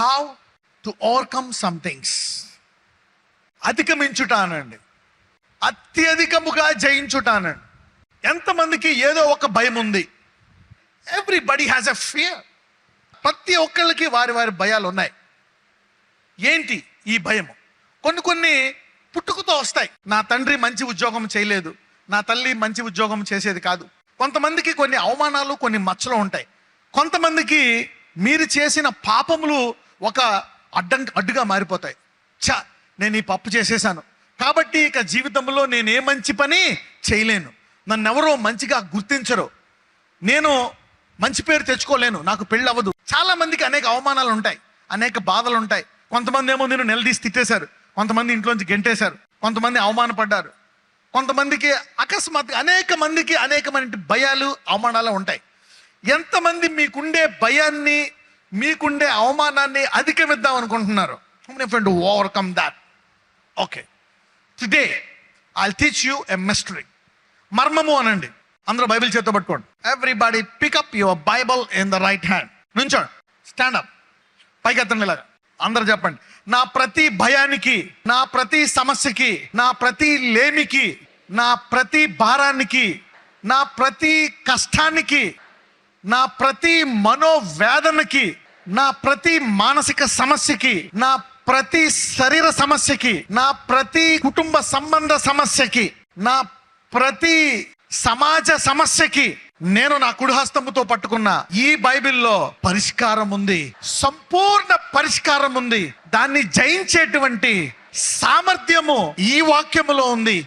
How to overcome some things. అధిగమించుట అనండి, అత్యధికముగా జయించుటానండి. ఎంతమందికి ఏదో ఒక భయం ఉంది? Everybody has a fear. ప్రతి ఒక్కళ్ళకి వారి వారి భయాలు ఉన్నాయి. ఏంటి ఈ భయము? కొన్ని పుట్టుకతో వస్తాయి. నా తండ్రి మంచి ఉద్యోగం చేయలేదు, నా తల్లి మంచి ఉద్యోగం చేసేది కాదు. కొంతమందికి కొన్ని అవమానాలు, కొన్ని మచ్చలు ఉంటాయి. కొంతమందికి మీరు చేసిన పాపములు ఒక అడ్డుగా మారిపోతాయి. నేను ఈ పప్పు చేసేసాను కాబట్టి ఇక జీవితంలో నేను ఏ మంచి పని చేయలేను, నన్ను ఎవరో మంచిగా గుర్తించరు, నేను మంచి పేరు తెచ్చుకోలేను, నాకు పెళ్ళి అవ్వదు. చాలా మందికి అనేక అవమానాలు ఉంటాయి, అనేక బాధలు ఉంటాయి. కొంతమంది ఏమో నేను నిలదీసి తిట్టేశారు, కొంతమంది ఇంట్లోంచి గెంటేశారు, కొంతమంది అవమానపడ్డారు, కొంతమందికి అకస్మాత్తుగా అనేక మందికి అనేకమైన భయాలు, అవమానాలు ఉంటాయి. ఎంతమంది మీకుండే భయాన్ని, మీకుండే అవమానాన్ని అధిగమిద్దాం అనుకుంటున్నారు? Overcome that. Okay, today I'll teach you a mystery. మర్మము అనండి. అందరూ బైబిల్ చేత్తో పట్టుకోండి. Everybody pick up your Bible in the right hand. నుంచోండి, స్టాండప్, పైకి ఎత్తండి ఇలాగా. అందరూ చెప్పండి, నా ప్రతి భయానికి, నా ప్రతి సమస్యకి, నా ప్రతి లేమికి, నా ప్రతి భారానికి, నా ప్రతి కష్టానికి, నా ప్రతి మనోవేదనకి, నా ప్రతి మానసిక సమస్యకి, నా ప్రతి శరీర సమస్యకి, నా ప్రతి కుటుంబ సంబంధ సమస్యకి, నా ప్రతి సమాజ సమస్యకి నేను నా కుడిహస్తముతో పట్టుకున్న ఈ బైబిల్లో పరిష్కారం ఉంది, సంపూర్ణ పరిష్కారం ఉంది. దాన్ని జయించేటువంటి సామర్థ్యము ఈ వాక్యములో ఉంది.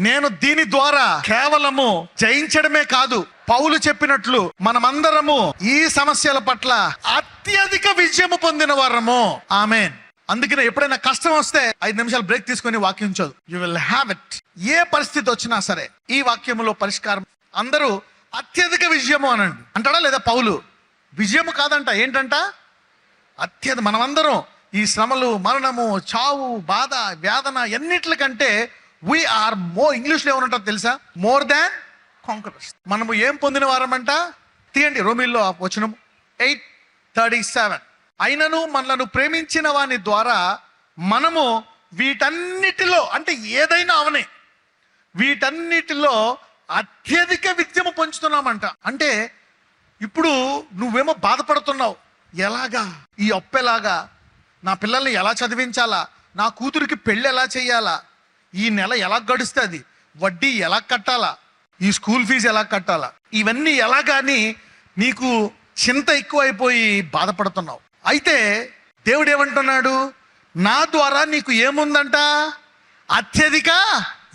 నేను దీని ద్వారా కేవలము జయించడమే కాదు, పౌలు చెప్పినట్లు మనమందరము ఈ సమస్యల పట్ల అత్యధిక విజయము పొందిన వారము. ఆమేన్. అందుకనే ఎప్పుడైనా కష్టం వస్తే 5 నిమిషాలు బ్రేక్ తీసుకొని వాక్యం చదువు. You will have it. ఏ పరిస్థితి వచ్చినా సరే ఈ వాక్యములో పరిష్కారం. అందరూ అత్యధిక విజయము అనండి అంటాడా లేదా? పౌలు విజయము కాదంట, ఏంటంట? మనమందరం ఈ శ్రమలు, మరణము, చావు, బాధ, వేదన ఎన్నిట్లకంటే వీఆర్ మోర్, ఇంగ్లీష్లో ఏమనంటారు తెలుసా? More than conquerors. మనము ఏం పొందిన వారమంట? తీయండి రోమీల్లో వచనం 8:37. అయినను మనలను ప్రేమించిన వాని ద్వారా మనము వీటన్నిటిలో, అంటే ఏదైనా అవనే, వీటన్నిటిలో అత్యధిక విజయము పొందుతున్నామంట. అంటే ఇప్పుడు నువ్వేమో బాధపడుతున్నావు, ఎలాగా ఈ అప్పెలాగా, నా పిల్లల్ని ఎలా చదివించాలా, నా కూతురికి పెళ్ళి ఎలా చేయాలా, ఈ నెల ఎలా గడుస్తుంది, వడ్డీ ఎలా కట్టాలా, ఈ స్కూల్ ఫీజు ఎలా కట్టాలా, ఇవన్నీ ఎలాగాని నీకు చింత ఎక్కువైపోయి బాధపడుతున్నావు. అయితే దేవుడు ఏమంటున్నాడు? నా ద్వారా నీకు ఏముందంట? అత్యధిక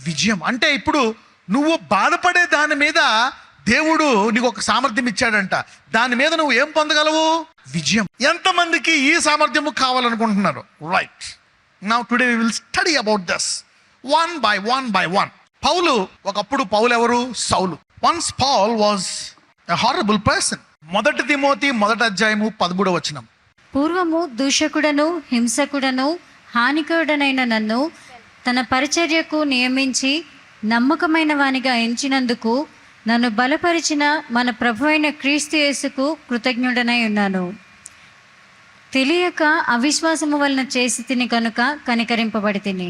విజయం. అంటే ఇప్పుడు నువ్వు బాధపడే దాని మీద దేవుడు నీకు ఒక సామర్థ్యం ఇచ్చాడంట. దాని మీద నువ్వు ఏం పొందగలవు? విజయం. ఎంతమందికి ఈ సామర్థ్యము కావాలనుకుంటున్నారు? Right now today we will study about this one by one. ఒకప్పుడు పౌలు ఎవరు? సౌలు. Once Paul was a horrible person. 1 తిమోతి 1:13 పూర్వము దూషకుడను, హింసకుడను, హానికరుడనైన నన్ను తన పరిచర్యకు నియమించి నమ్మకమైన వానిగా ఎంచినందుకు నన్ను బలపరిచిన మన ప్రభు అయిన క్రీస్తు యేసుకు కృతజ్ఞుడనై ఉన్నాను. తెలియక అవిశ్వాసము వలన చేసి తిని కనుక కనికరింపబడి తిని.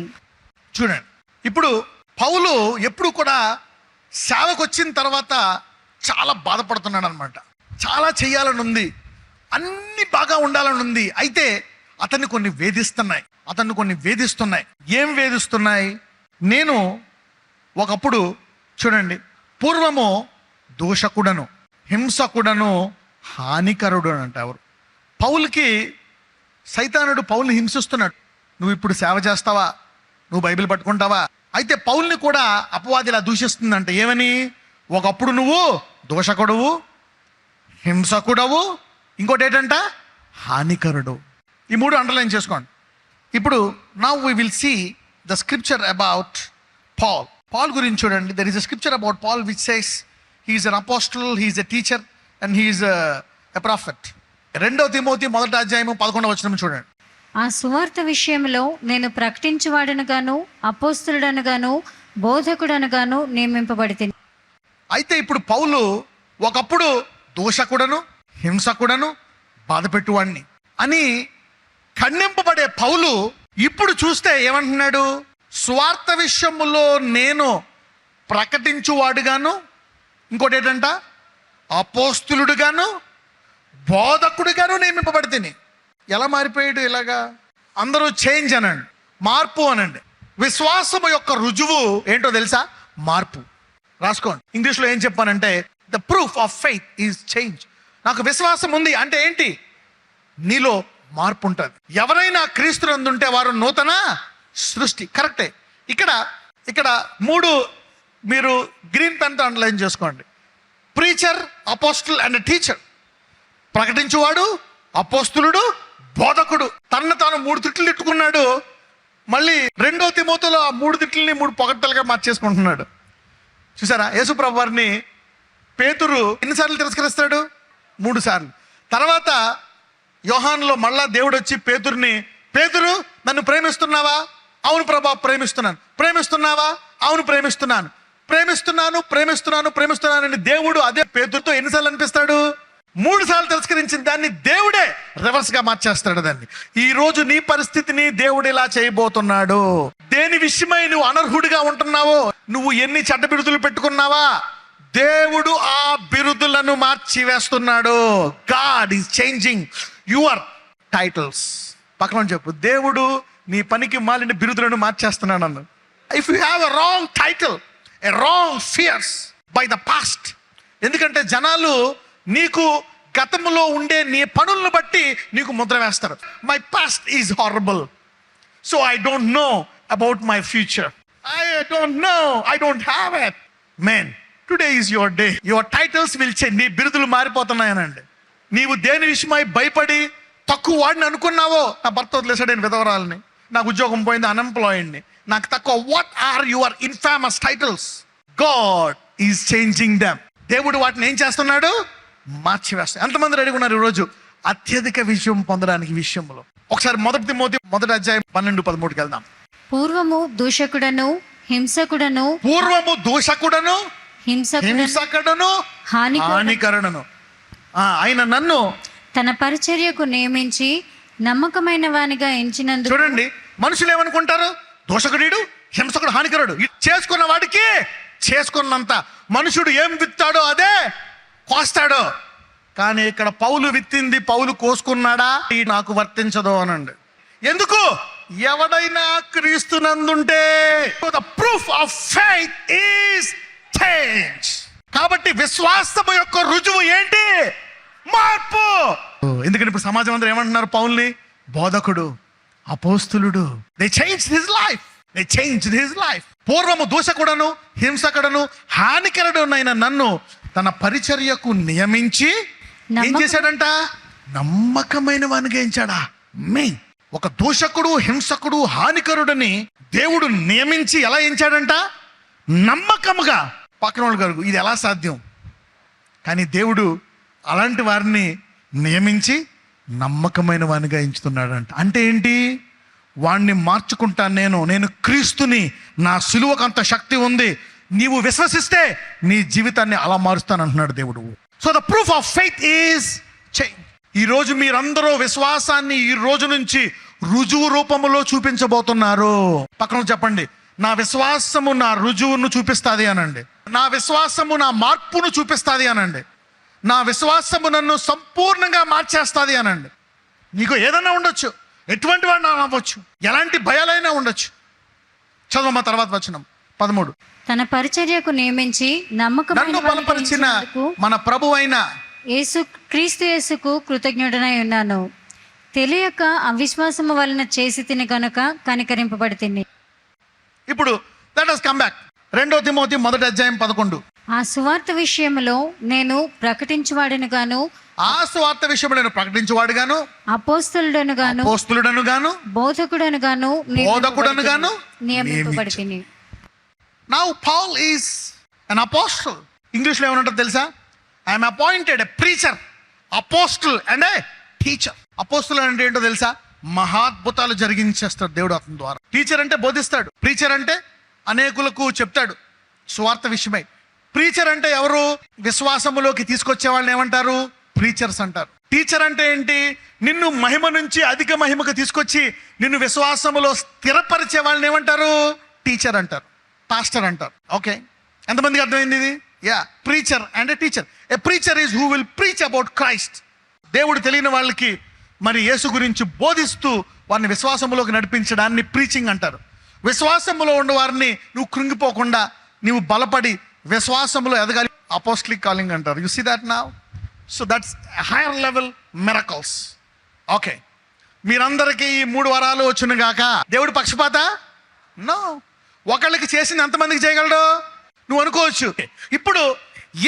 చూడండి, ఇప్పుడు పౌలు ఎప్పుడు కూడా సేవకు వచ్చిన తర్వాత చాలా బాధపడుతున్నాడు అనమాట. చాలా చేయాలని ఉంది, అన్ని బాగా ఉండాలని ఉంది. అయితే అతన్ని కొన్ని వేధిస్తున్నాయి. ఏం వేధిస్తున్నాయి? నేను ఒకప్పుడు చూడండి, పూర్వము దూషకుడను, హింసకుడను, హానికరుడు అంట. ఎవరు? పౌలుకి సైతానుడు పౌల్ని హింసిస్తున్నాడు. నువ్వు ఇప్పుడు సేవ చేస్తావా, నువ్వు బైబిల్ పట్టుకుంటావా? అయితే పౌల్ని కూడా అపవాది ఇలా దూషిస్తుందంట. ఏమని? ఒకప్పుడు నువ్వు దూషకుడవు, హింసకుడవు, ఇంకోటి ఏంటంట? హానికరుడు. ఈ 3 అండర్లైన్ చేసుకోండి. ఇప్పుడు now we will see the scripture about Paul గురించి చూడండి. There is a scripture about Paul which says he is an apostle, he is a teacher and he is a prophet. 2 Timothy 1:11 చూడండి. ఆ సువార్త విషయంలో నేను ప్రకటించువాడనుగాను, అపోస్తలుడనుగాను, బోధకుడనుగాను నియమింపబడి తిని. అయితే ఇప్పుడు పౌలు ఒకప్పుడు దూషకుడను, హింసకుడను, బాధపెట్టువాడిని అని ఖండింపబడే పౌలు ఇప్పుడు చూస్తే ఏమంటున్నాడు? స్వార్థ విషయములో నేను ప్రకటించువాడుగాను, ఇంకోటి ఏంటంట, అపోస్తులుడుగాను బోధకుడుగాను నియమింపబడితిని. ఎలా మారిపోయాడు ఇలాగా? అందరూ చేంజ్ అనండి, మార్పు అనండి. విశ్వాసము యొక్క రుజువు ఏంటో తెలుసా? మార్పు. రాసుకోండి. ఇంగ్లీష్లో ఏం చెప్పానంటే, the proof of faith is change. నాకు విశ్వాసం ఉంది అంటే ఏంటి? నీలో మార్పు ఉంటుంది. ఎవరైనా క్రీస్తునందు ఉంటే వారు నూతన సృష్టి. కరెక్టే. ఇక్కడ 3 మీరు గ్రీన్ పెన్తో అండర్లైన్ చేసుకోండి. Preacher, apostle and teacher. ప్రకటించువాడు, అపోస్తులుడు, బోధకుడు. తనను తాను 3 తిట్లు తిట్టుకున్నాడు. మళ్ళీ 2వ తిమోతిలో ఆ 3 తిట్లని 3 పొగడ్తలుగా మార్చేసుకుంటున్నాడు. చూసారా? యేసు ప్రభు వారిని పేతురు ఎన్నిసార్లు తిరస్కరిస్తాడు? 3 సార్లు. తర్వాత యోహానులో మళ్ళా దేవుడు వచ్చి పేతురుని, పేతురు నన్ను ప్రేమిస్తున్నావా? అవును ప్రభా ప్రేమిస్తున్నాను. ప్రేమిస్తున్నావా? అవును ప్రేమిస్తున్నాను. ప్రేమిస్తున్నాను అని దేవుడు అదే పేతురుతో ఎన్నిసార్లు అనిపిస్తాడు? 3 సార్లు తిరస్కరించిన దాన్ని దేవుడే రివర్స్ గా మార్చేస్తాడు దాన్ని. ఈ రోజు నీ పరిస్థితిని దేవుడు ఇలా చేయబోతున్నాడు. దేని విషయమై నువ్వు అనర్హుడిగా ఉంటున్నావో, నువ్వు ఎన్ని చెడ్డ బిరుదులు పెట్టుకున్నావా, దేవుడు ఆ బిరుదులను మార్చి వేస్తున్నాడు. God is changing your titles. పక్కన చెప్పు, దేవుడు నీ పనికి మాలిన బిరుదులను మార్చేస్తున్నాడు అన్న. If you have a wrong title, a wrong fears by the past. ఎందుకంటే జనాలు నీకు గతంలో ఉండే నీ పనులను బట్టి నీకు ముద్ర వేస్తారు. My past is horrible, so I don't know about my future. I don't have it. Men, today is your day. Your titles will change. నీ బిరుదులు మారిపోతున్నాయనండి. నీవు దేని విషయమై భయపడి తక్కువ వాడిని అనుకున్నావో, నా భర్త వదిలేసాడు, నేను విధవరాలని, నాకు ఉద్యోగం పోయింది, అన్ఎంప్లాయిడ్ని, నాకు తక్కువ. What are your infamous titles? God is changing them. దేవుడు వాటిని ఏం చేస్తున్నాడు? మార్చివేస్తాడు. ఎంతమంది రెడీగా ఉన్నారు ఈరోజు అత్యధిక విజయం పొందడానికి విషయంలో? ఒకసారి 1 తిమోతి 1వ అధ్యాయం 12-13కి వెళ్దాం. పూర్వము దూషకుడను హింసకుడను హానికరుడను ఆయన నన్ను తన పరిచర్యకు నియమించి నమ్మకమైన వానిగా ఎంచినందుకు. చూడండి, మనుషులు ఏమనుకుంటారు? దోషకుడు, హింసకుడు, హానికరుడు. చేసుకున్న వాడికి చేసుకున్నంత. మనుషుడు ఏం విత్తాడో అదే కోస్తాడు. కానీ ఇక్కడ పౌలు విత్తింది పౌలు కోసుకున్నాడా? నాకు వర్తించదు అనండి. ఎందుకు? ఎవడైనా క్రీస్తునందుంటే the proof of faith is change. కాబట్టి విశ్వాసము యొక్క రుజువు ఏంటి? మార్పు. ఎందుకంటే ఇప్పుడు సమాజం అందరూ ఏమంటున్నారు? పౌల్ని బోధకుడు, అపోస్తులుడు. They changed his life. పూర్వము దూషకుడను, హింసకుడను, హానికరుడునైన నన్ను తన పరిచర్యకు నియమించి ఏం చేశాడంట? నమ్మకమైన వానిగా ఎంచాడా? మెయిన్ ఒక దూషకుడు, హింసకుడు, హానికరుడని దేవుడు నియమించి ఎలా ఎంచాడంట? నమ్మకముగా. పక్కన వాళ్ళు గారు, ఇది ఎలా సాధ్యం? కానీ దేవుడు అలాంటి వారిని నియమించి నమ్మకమైన వానిగా ఎంచుతున్నాడంట. అంటే ఏంటి? వాణ్ణి మార్చుకుంటాను నేను క్రీస్తుని, నా సిలువకు అంత శక్తి ఉంది, నీవు విశ్వసిస్తే నీ జీవితాన్ని అలా మారుస్తాను అంటున్నాడు దేవుడు. So the proof of faith is change. ఈరోజు మీరందరూ విశ్వాసాన్ని ఈ రోజు నుంచి రుజువు రూపములో చూపించబోతున్నారు. పక్కన చెప్పండి, నా విశ్వాసము నా రుజువును చూపిస్తుంది అనండి. నా విశ్వాసము నా మార్పును చూపిస్తుంది అనండి. నా విశ్వాసము నన్ను సంపూర్ణంగా మార్చేస్తుంది అనండి. నీకు ఏదైనా ఉండొచ్చు, ఎటువంటి వాడిని అవ్వచ్చు, ఎలాంటి భయాలైనా ఉండొచ్చు. చదవమ్మా తర్వాత వచనం 13. తన పరిచర్యకు నియమించి నన్ను బలపరిచిన మన ప్రభు అయిన క్రీస్తు యేసుకు కృతజ్ఞుడనై ఉన్నాను. తెలియక అవిశ్వాసము వలన చేసి తిని గనుక కనికరింపబడి తిని. ఇప్పుడు let us come back. 2 Timothy 1వ అధ్యాయం 11. ఆ సువార్త విషయంలో నేను ప్రకటించువాడును గాను, అపోస్తలుడను గాను బోధకుడను గాను నియమింపబడి తిని. Now Paul is an apostle. English లో ఏమంటారు తెలుసా? I am appointed a preacher, apostle and a teacher. అపోస్తులు అంటే ఏంటో తెలుసా? మహాద్భుతాలు జరిగించేస్తాడు దేవుడు అతని ద్వారా. టీచర్ అంటే బోధిస్తాడు. ప్రీచర్ అంటే అనేకులకు చెప్తాడు సువార్త విషయమై. ప్రీచర్ అంటే ఎవరు? విశ్వాసములోకి తీసుకొచ్చే వాళ్ళని ఏమంటారు? ప్రీచర్స్ అంటారు. టీచర్ అంటే ఏంటి? నిన్ను మహిమ నుంచి అధిక మహిమకు తీసుకొచ్చి నిన్ను విశ్వాసములో స్థిరపరిచే వాళ్ళని ఏమంటారు? టీచర్ అంటారు, పాస్టర్ అంటారు. ఓకే, ఎంతమందికి అర్థమైంది ఇది? Yeah, preacher and A teacher. A preacher is who will preach about Christ. దేవుడు తెలియని వాళ్ళకి మరి యేసు గురించి బోధిస్తూ వారిని విశ్వాసములోకి నడిపించడాన్ని ప్రీచింగ్ అంటారు. విశ్వాసములో ఉన్న వారిని నువ్వు కృంగిపోకుండా నువ్వు బలపడి విశ్వాసములో ఎదగాలి, అపోస్టలిక్ కాలింగ్ అంటారు. You see that now? So that's higher level miracles. Okay, మీరందరికీ ఈ 3 వరాలు వచ్చును గాక. దేవుడు పక్షపాత? నో. ఒకళ్ళకి చేసింది ఎంతమందికి చేయగలడు? నువ్వు అనుకోవచ్చు. ఇప్పుడు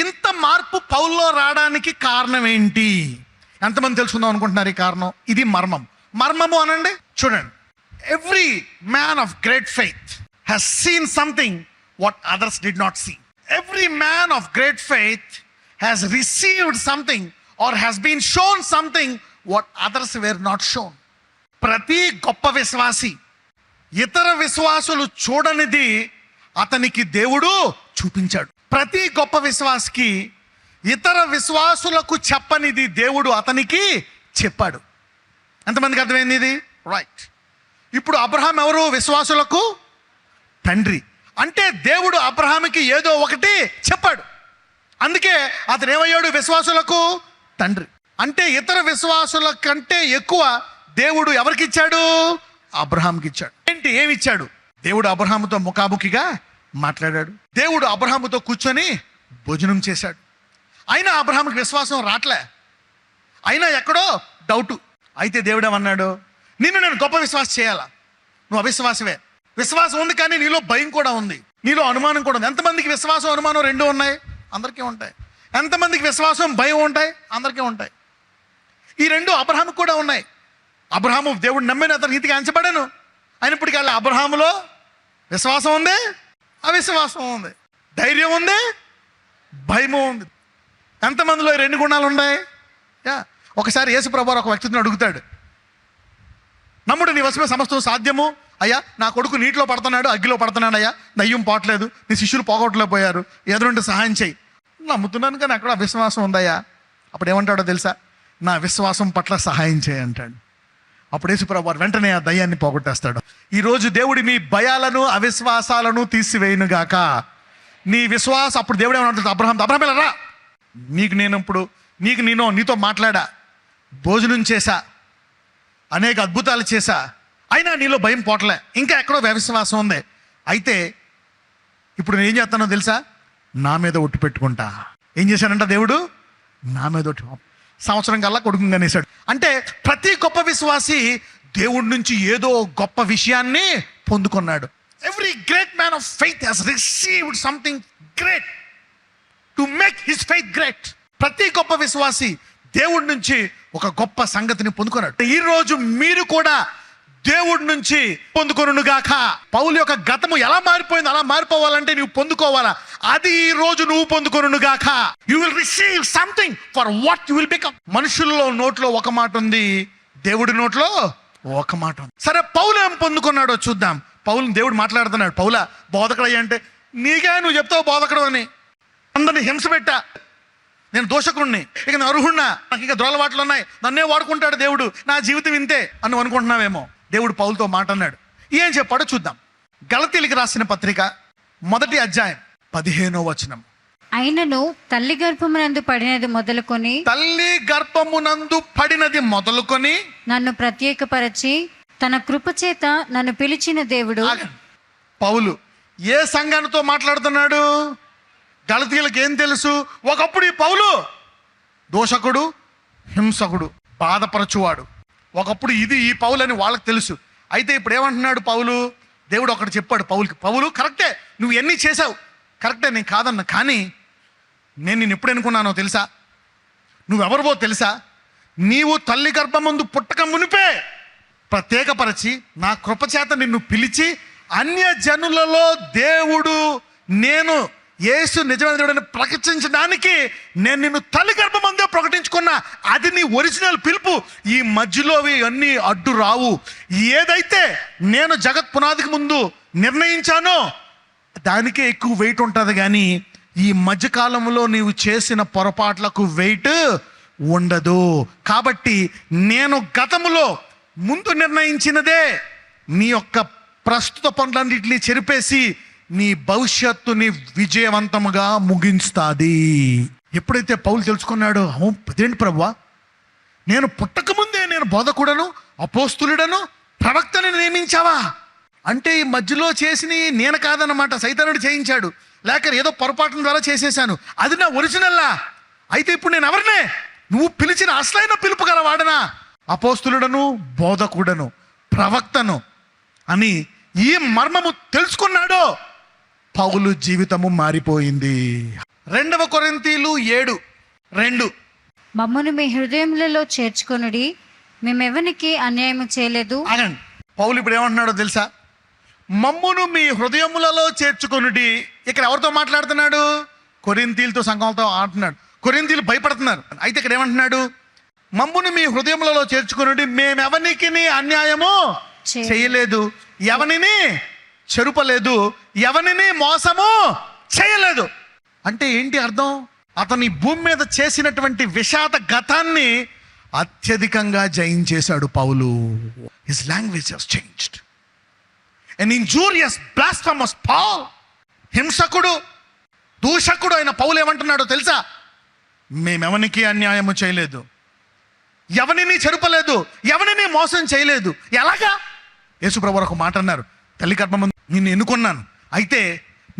ఇంత మార్పు పౌల్లో రావడానికి కారణం ఏంటి? ఎంతమంది తెలుసుకుందాం అనుకుంటున్నారు ఈ కారణం? ఇది మర్మము అనండి. చూడండి, every man of great faith has seen something what others did not see. Every man of great faith has received something or has been shown something what others were not shown. ప్రతి గొప్ప విశ్వాసి ఇతర విశ్వాసులు చూడనిది అతనికి దేవుడు చూపించాడు. ప్రతి గొప్ప విశ్వాసికి ఇతర విశ్వాసులకు చెప్పనిది దేవుడు అతనికి చెప్పాడు. ఎంతమందికి అర్థమైంది ఇది? రైట్. ఇప్పుడు అబ్రహాం ఎవరు? విశ్వాసులకు తండ్రి. అంటే దేవుడు అబ్రహాంకి ఏదో ఒకటి చెప్పాడు, అందుకే అతను ఏమయ్యాడు? విశ్వాసులకు తండ్రి. అంటే ఇతర విశ్వాసుల కంటే ఎక్కువ దేవుడు ఎవరికి ఇచ్చాడు? అబ్రహాంకి ఇచ్చాడు. ఏంటి, ఏమి ఇచ్చాడు? దేవుడు అబ్రహాముతో ముఖాముఖిగా మాట్లాడాడు. దేవుడు అబ్రహాముతో కూర్చొని భోజనం చేశాడు. అయినా అబ్రహాంకి విశ్వాసం రాట్లే, అయినా ఎక్కడో డౌటు. అయితే దేవుడు ఏమన్నాడు? నిన్ను నేను గొప్ప విశ్వాసం చేయాలా? నువ్వు అవిశ్వాసమే. విశ్వాసం ఉంది కానీ నీలో భయం కూడా ఉంది, నీలో అనుమానం కూడా ఉంది. ఎంతమందికి విశ్వాసం అనుమానం రెండు ఉన్నాయి? అందరికీ ఉంటాయి. ఎంతమందికి విశ్వాసం భయం ఉంటాయి? అందరికీ ఉంటాయి. ఈ రెండు అబ్రహాముకు కూడా ఉన్నాయి. అబ్రహాము దేవుడు నమ్మిన అతను నీతిగా ఎంచబడను అయినప్పటికీ వాళ్ళ అబ్రహాములో విశ్వాసం ఉంది, అవిశ్వాసం ఉంది, ధైర్యం ఉంది, భయము ఉంది. ఎంతమందిలో ఈ 2 గుణాలు ఉన్నాయి? ఒకసారి యేసు ప్రభువారు ఒక వ్యక్తిని అడుగుతాడు, నమ్ముడు నీ వశమే సమస్తం సాధ్యము అయ్యా, నా కొడుకు నీటిలో పడుతున్నాడు, అగ్గిలో పడుతున్నాడు అయ్యా, దయ్యం పోవట్లేదు, నీ శిష్యులు పోగొట్టలేకపోయారు, ఎదురుంటే సహాయం చేయి. నమ్ముతున్నాను కానీ అక్కడ అవిశ్వాసం ఉందయ్యా. అప్పుడు ఏమంటాడో తెలుసా? నా విశ్వాసం పట్ల సహాయం చేయి అంటాడు. అప్పుడు యేసు ప్రభువారు వెంటనే ఆ దయ్యాన్ని పోగొట్టేస్తాడు. ఈరోజు దేవుడి మీ భయాలను అవిశ్వాసాలను తీసివేయును గాక. నీ విశ్వాసం. అప్పుడు దేవుడు ఏమన్నా? అబ్రహాం రా, నీతో మాట్లాడా, భోజనం చేశా, అనేక అద్భుతాలు చేశా, అయినా నీలో భయం పోవట్లే, ఇంకా ఎక్కడో అవిశ్వాసం ఉంది. అయితే ఇప్పుడు నేను ఏం చేస్తానో తెలుసా? నా మీద ఒట్టు పెట్టుకుంటా. ఏం చేశాడంట దేవుడు? నా మీద ఒట్టు. సంవత్సరం కల్లా కొడుకుని కనేశాడు. అంటే ప్రతి గొప్ప విశ్వాసి దేవుడి నుంచి ఏదో గొప్ప విషయాన్ని పొందుకున్నాడు. Every great man of faith has received something great to make his faith great. ప్రతి గొప్ప విశ్వాసి దేవుడి నుంచి ఒక గొప్ప సంగతిని పొందుకున్నాడు. ఈ రోజు మీరు కూడా దేవుడి నుంచి పొందుకొనుగాక. పౌలు యొక్క గతము ఎలా మారిపోయింది అలా మారిపోవాలంటే నువ్వు పొందుకోవాలా? అది ఈ రోజు నువ్వు పొందుకొనుగాక. You will receive something for what you will become. మనుషుల్లో నోట్లో ఒక మాట ఉంది, దేవుడి నోట్లో ఒక మాట ఉంది. సరే, పౌలు ఏం పొందుకున్నాడో చూద్దాం. పౌలు దేవుడు మాట్లాడుతున్నాడు. పౌలా బోధకుడు అయ్యా అంటే, నీకే నువ్వు చెప్తావు బోధకుడు అని, అందరిని హింస పెట్టా, నేను దోషకుడిని, ఇక నేను అర్హుడినా, నాకు ఇక ద్రోలవాట్లు ఉన్నాయి, నన్నే వాడుకుంటాడు దేవుడు, నా జీవితం ఇంతే అని నువ్వు అనుకుంటున్నావేమో. దేవుడు పౌలుతో మాట అన్నాడు. ఏం చెప్పాడో చూద్దాం. గలతీయులకు రాసిన పత్రిక 1వ అధ్యాయం 15వ వచనం. అయినను తల్లి గర్భమునందు పడినది మొదలుకొని నన్ను ప్రత్యేకపరచి తన కృపచేత నన్ను పిలిచిన దేవుడు. పౌలు ఏ సంఘానితో మాట్లాడుతున్నాడు? గలతీయులకు ఏం తెలుసు? ఒకప్పుడు ఈ పౌలు దోషకుడు, హింసకుడు, బాధపరచువాడు. ఒకప్పుడు ఇది ఈ పౌలు అని వాళ్ళకి తెలుసు. అయితే ఇప్పుడు ఏమంటున్నాడు పౌలు? దేవుడు ఒకటి చెప్పాడు పౌలుకి, పౌలు కరెక్టే, నువ్వు ఎన్ని చేసావు కరెక్టే, నేను కాదన్నా, కానీ నేను నిన్ను ఎప్పుడు అనుకున్నానో తెలుసా? నువ్వెవరివో తెలుసా? నీవు తల్లి గర్భమందు పుట్టక మునిపే ప్రత్యేకపరచి నా కృపచేత నిన్ను పిలిచి అన్యజనులలో దేవుడు నేను యేసు నిజమైన దేవుడని ప్రకటించడానికి నేను నిన్ను తల్లి గర్భమందే ప్రకటించుకున్నా. అది నీ ఒరిజినల్ పిలుపు. ఈ మధ్యలోవి అన్నీ అడ్డు రావు. ఏదైతే నేను జగత్ పునాదికి ముందు నిర్ణయించానో దానికే ఎక్కువ వెయిట్ ఉంటుంది, కానీ ఈ మధ్యకాలంలో నీవు చేసిన పొరపాట్లకు వెయిట్ ఉండదు. కాబట్టి నేను గతములో ముందు నిర్ణయించినదే నీ యొక్క ప్రస్తుత పనులన్నింటినీ చెరిపేసి నీ భవిష్యత్తుని విజయవంతముగా ముగించుతాది. ఎప్పుడైతే పౌలు తెలుసుకున్నాడో, అదేంటి ప్రభువా, నేను పుట్టకముందే నేను బోధకుడను, అపోస్తులుడను, ప్రవక్తను నియమించావా అంటే ఈ మధ్యలో చేసినవి నేను కాదన్నమాట, సైతానుడు చేయించాడు, లేక ఏదో పొరపాటున ద్వారా చేసేసాను, అది నా ఒరిజినల్లా. అయితే ఇప్పుడు నేను ఎవరినే? నువ్వు పిలిచిన అసలైన పిలుపు గల వాడనా, అపోస్తులుడను, బోధకుడను, ప్రవక్తను అని ఈ మర్మము తెలుసుకున్నాడో పౌలు జీవితము మారిపోయింది. 2 కొరింథీలు 7:2 మమ్మను మీ హృదయములలో చేర్చుకొనుడి, మేమెవనికి అన్యాయము చేయలేదు. ఆగండి, పౌలు ఇప్పుడు ఏమంటున్నాడో తెలుసా? మమ్మును మీ హృదయములలో చేర్చుకొనుడి. ఇక్కడ ఎవరితో మాట్లాడుతున్నాడు? కొరింథీలతో, సంఘంతో ఆడుతున్నాడు. కొరింథీలు భయపడుతున్నారు. అయితే ఇక్కడ ఏమంటున్నాడు? మమ్మును మీ హృదయములలో చేర్చుకొనుడి, మేమెవనికి అన్యాయము చేయలేదు, ఎవనిని చెరుపలేదు, ఎవనిని మోసము చేయలేదు. అంటే ఏంటి అర్థం? అతని భూమి మీద చేసినటువంటి విషాద గతాన్ని అత్యధికంగా జయించేశాడు పౌలు. His language has changed. an injurious blasphemous Paul, హింసకుడు, దూషకుడు అయిన పౌలు ఏమంటున్నాడో తెలుసా? మేమెవనికి అన్యాయము చేయలేదు, ఎవనిని చెరుపలేదు, ఎవనిని మోసం చేయలేదు. ఎలాగా? యేసుప్రభు ఒక మాట అన్నారు, తల్లి గర్భమందు నిన్ను ఎన్నుకున్నాను, అయితే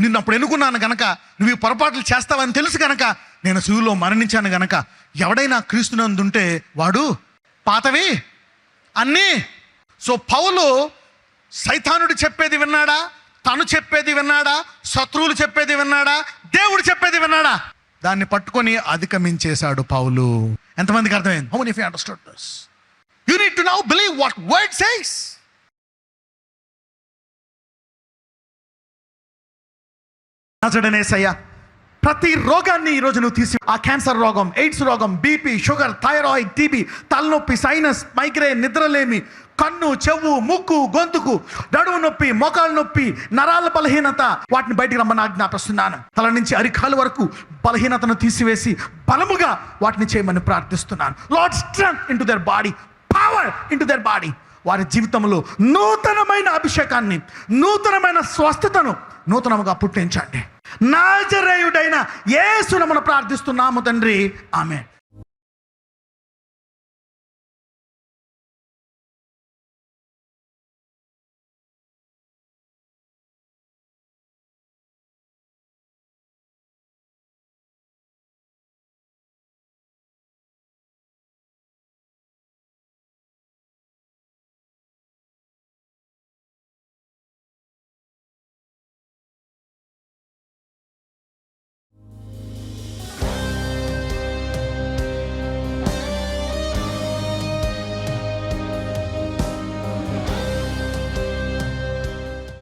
నిన్ను అప్పుడు ఎన్నుకున్నాను గనక, నువ్వు ఈ పొరపాట్లు చేస్తావని తెలుసు గనక నేను శిలువలో మరణించాను గనక, ఎవడైనా క్రీస్తునందుంటే వాడు పాతవి అన్నీ. సో పౌలు సైతానుడు చెప్పేది విన్నాడా? తను చెప్పేది విన్నాడా? శత్రువులు చెప్పేది విన్నాడా? దేవుడు చెప్పేది విన్నాడా? దాన్ని పట్టుకొని అధిగమించేశాడు పౌలు. ఎంతమందికి అర్థమైంది? How many of you understood this? You need to now believe what word says. యేసయ్య ప్రతి రోగాన్ని ఈరోజు నువ్వు తీసి, ఆ క్యాన్సర్ రోగం, ఎయిడ్స్ రోగం, బీపీ, షుగర్, థైరాయిడ్, టీబీ, తలనొప్పి, సైనస్, మైగ్రేన్, నిద్రలేమి, కన్ను, చెవు, ముక్కు, గొంతుకు, నడుము నొప్పి, మోకాలు నొప్పి, నరాల బలహీనత, వాటిని బయటికి రమ్మని ఆజ్ఞాపిస్తున్నాను. తల నుంచి అరికాలు వరకు బలహీనతను తీసివేసి బలముగా వాటిని చేయమని ప్రార్థిస్తున్నాను. Lord strength into their body, power into their body. వారి జీవితంలో నూతనమైన అభిషేకాన్ని, నూతనమైన స్వస్థతను నూతనముగా పుట్టించండి. నాజరేయుడైన యేసు నామమున ప్రార్థిస్తున్నాము తండ్రి, ఆమేన్.